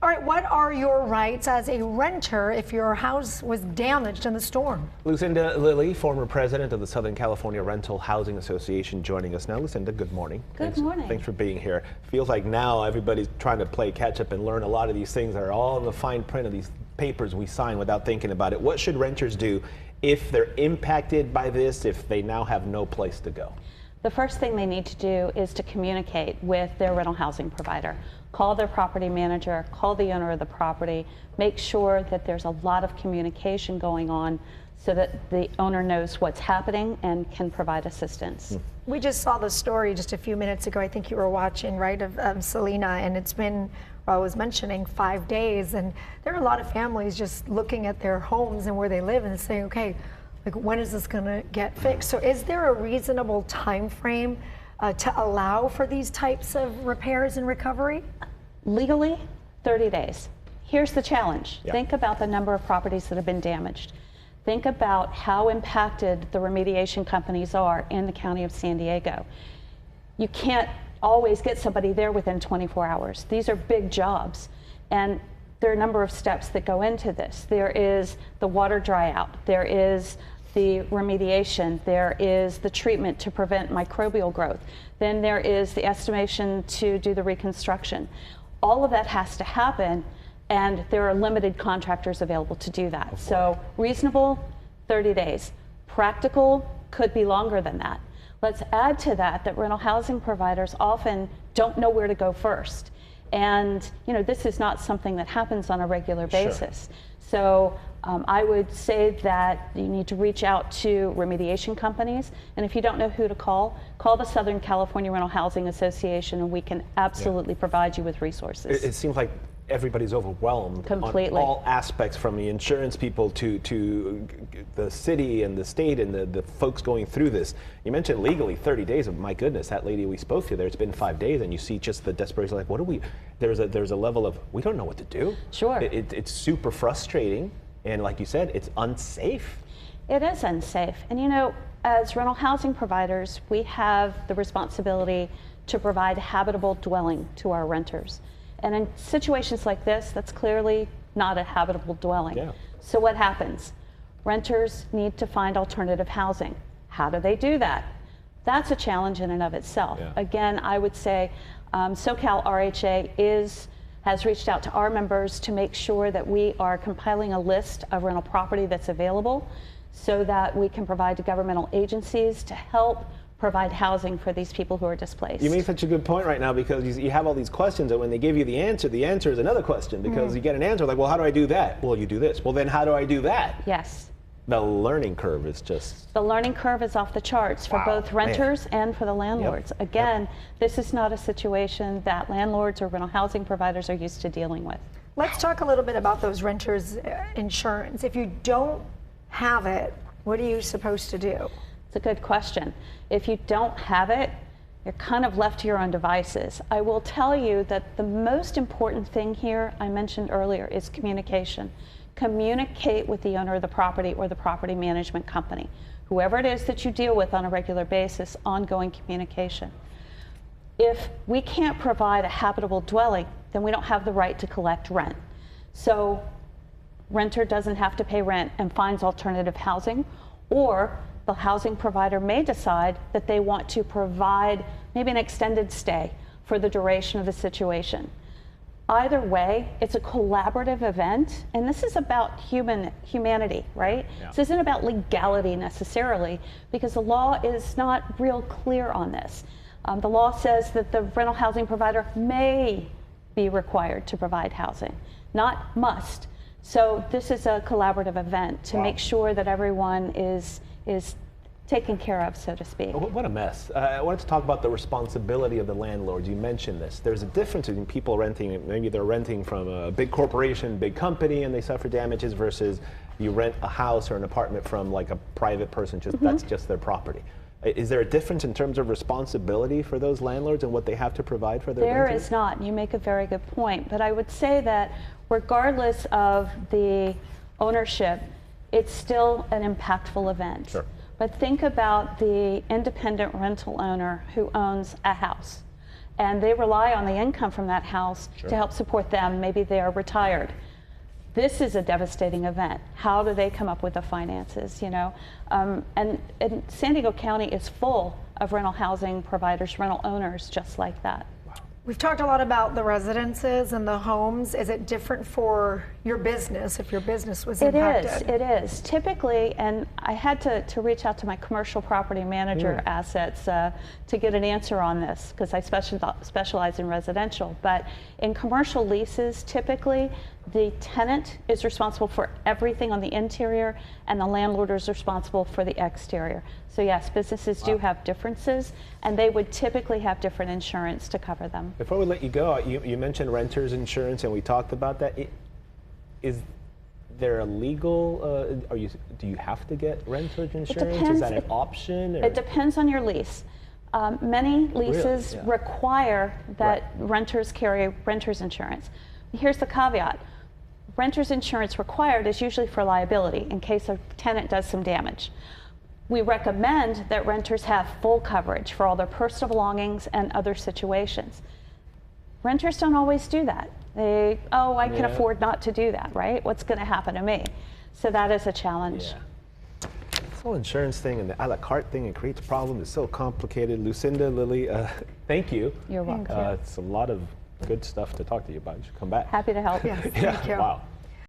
All right, what are your rights as a renter if your house was damaged in the storm? Lucinda Lilly, former president of the Southern California Rental Housing Association, joining us now. Lucinda, good morning. Good morning. Thanks for being here. Feels like now everybody's trying to play catch up and learn a lot of these things that are all in the fine print of these papers we sign without thinking about it. What should renters do if they're impacted by this, if they now have no place to go? The first thing they need to do is to communicate with their rental housing provider. Call their property manager, call the owner of the property, make sure that there's a lot of communication going on so that the owner knows what's happening and can provide assistance. We just saw the story just a few minutes ago. I think you were watching, right, of Selena, and it's been, I was mentioning, 5 days, and there are a lot of families just looking at their homes and where they live and saying, okay, like, when is this going to get fixed? So is there a reasonable time frame to allow for these types of repairs and recovery? Legally, 30 days. Here's the challenge. Yeah. Think about the number of properties that have been damaged. Think about how impacted the remediation companies are in the county of San Diego. You can't always get somebody there within 24 hours. These are big jobs, and there are a number of steps that go into this. There is the water dry out. There is the remediation, there is the treatment to prevent microbial growth, then there is the estimation to do the reconstruction. All of that has to happen, and there are limited contractors available to do that. So reasonable, 30 days. Practical could be longer than that. Let's add to that that rental housing providers often don't know where to go first. And this is not something that happens on a regular basis. Sure. So I would say that you need to reach out to remediation companies, and if you don't know who to call the Southern California Rental Housing Association, and we can absolutely provide you with resources. It seems like everybody's overwhelmed completely on all aspects, from the insurance people to the city and the state and the folks going through this. You mentioned legally 30 days. My goodness, that lady we spoke to there, it's been 5 days, and you see just the desperation, like, what do we, there's a level of, we don't know what to do. Sure. It's super frustrating, and like you said, it's unsafe. It is unsafe. And as rental housing providers, we have the responsibility to provide habitable dwelling to our renters. And in situations like this, that's clearly not a habitable dwelling. Yeah. So what happens? Renters need to find alternative housing. How do they do that? That's a challenge in and of itself. Yeah. Again, I would say SoCal RHA has reached out to our members to make sure that we are compiling a list of rental property that's available so that we can provide to governmental agencies to help provide housing for these people who are displaced. You make such a good point right now, because you have all these questions, and when they give you the answer is another question, because you get an answer like, well, how do I do that? Well, you do this. Well, then how do I do that? Yes. The learning curve is just... The learning curve is off the charts for both renters and for the landlords. Yep. Again, this is not a situation that landlords or rental housing providers are used to dealing with. Let's talk a little bit about those renters' insurance. If you don't have it, what are you supposed to do? It's a good question. If you don't have it, you're kind of left to your own devices. I will tell you that the most important thing here, I mentioned earlier, is communication. Communicate with the owner of the property or the property management company. Whoever it is that you deal with on a regular basis, ongoing communication. If we can't provide a habitable dwelling, then we don't have the right to collect rent. So renter doesn't have to pay rent and finds alternative housing, or the housing provider may decide that they want to provide maybe an extended stay for the duration of the situation. Either way, it's a collaborative event, and this is about humanity, right? Yeah. This isn't about legality necessarily, because the law is not real clear on this. The law says that the rental housing provider may be required to provide housing, not must. So this is a collaborative event to make sure that everyone is taken care of, so to speak. What a mess. I wanted to talk about the responsibility of the landlords. You mentioned this. There's a difference between people renting, maybe they're renting from a big corporation, big company, and they suffer damages, versus you rent a house or an apartment from like a private person, that's just their property. Is there a difference in terms of responsibility for those landlords and what they have to provide for their renters? There is not. You make a very good point. But I would say that regardless of the ownership, it's still an impactful event. Sure. But think about the independent rental owner who owns a house. and they rely on the income from that house Sure. to help support them. Maybe they are retired. This is a devastating event. How do they come up with the finances, you know? And San Diego County is full of rental housing providers, rental owners just like that. We've talked a lot about the residences and the homes. Is it different for your business if your business was impacted? It is. Typically, and I had to reach out to my commercial property manager assets to get an answer on this because I specialize in residential. But in commercial leases, typically the tenant is responsible for everything on the interior and the landlord is responsible for the exterior. So yes, businesses do have differences and they would typically have different insurance to cover them. Before we let you go, you mentioned renter's insurance, and we talked about that. Is there a legal? Do you have to get renter's insurance? Is depends. that an option? Or? It depends on your lease. Many leases Yeah. require that renters carry renter's insurance. Here's the caveat. Renter's insurance required is usually for liability in case a tenant does some damage. We recommend that renters have full coverage for all their personal belongings and other situations. Renters don't always do that. I can afford not to do that, right? What's going to happen to me? So that is a challenge. Yeah. This whole insurance thing and the a la carte thing, it creates problems. It's so complicated. Lucinda, Lily, thank you. You're welcome. Thank you. It's a lot of good stuff to talk to you about. You should come back. Happy to help. Yes, thank you. Wow.